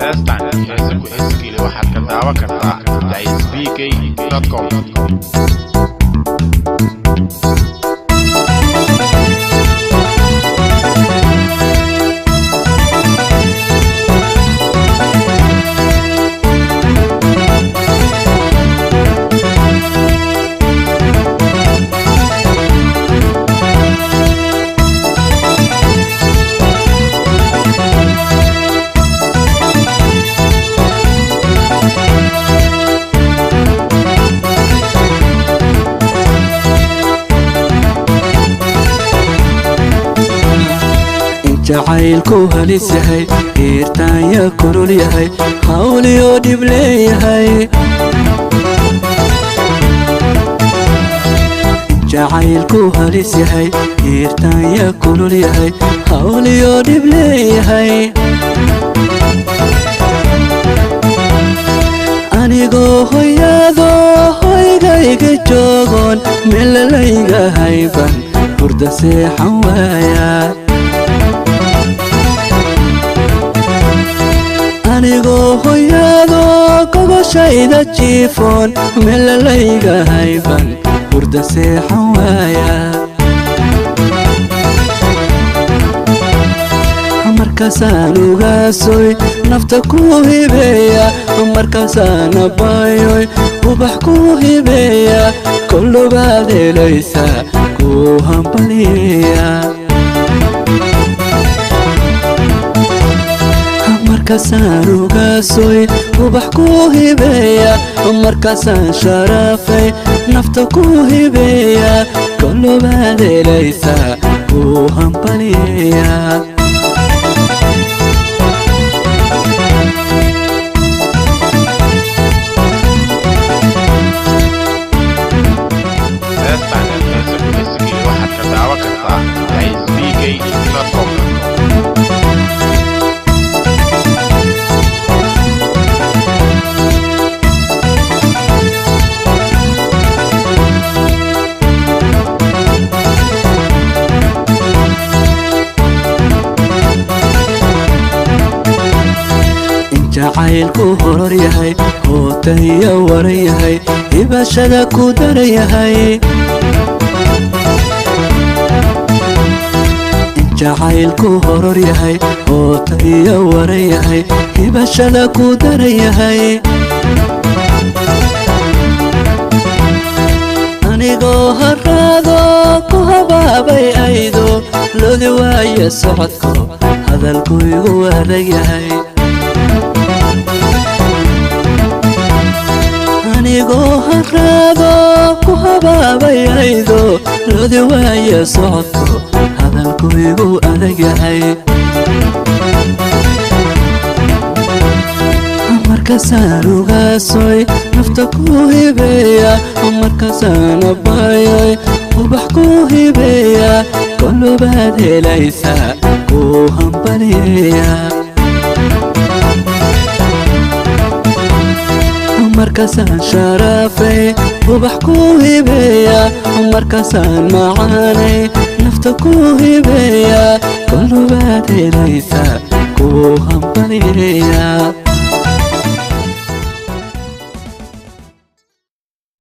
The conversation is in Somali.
Heestan heesa ku heeskiile waxaad ka daawan kartaa dicebk.com. jacaylku halis yahay heertaan ya kulul yahay hawliyo dhib leeyahay jacaylku halis yahay heertaan ya kulul yahay hawliyo dhib leeyahay anigoo hoyado hoygayga joogoon meelalayga hayban hurda seexan waaya anigoo hoyado gogashayda jiifoon meelalayga hayban hurda seexan waaya markaasaan ugaasoy nafta ku hibeeya markaasaan abbaayoy ubax ku hibeeya kollubaad helaysa ku hambaliya markaasaan ugaasoy ubax ku hibeeya markaasaan sharafay nafta ku hibeeya kollubaad helaysa ku hambaliya jacaylku horor yahay hootaya waran yahay hibashada ku daran yahay jacaylku horor yahay hootaya waran yahay hibashada ku daran yahay anigoo haraado ku habaabay aydo lodi waaya socodko hadalku igu adag yahay anigoo haraado ku habaabay aydo lodi waaya socodko hadalku igu adag yahay markaasaan ugaasoy nafta ku hibeeya markaasaan abbaayoy ubax ku hibeeya kollubaad helaysa ku hambaliya markaasaan sharafay ubax ku hibeeya markaasaan macaanay nafta ku hibeeya kollubaad helaysa ku hambaliya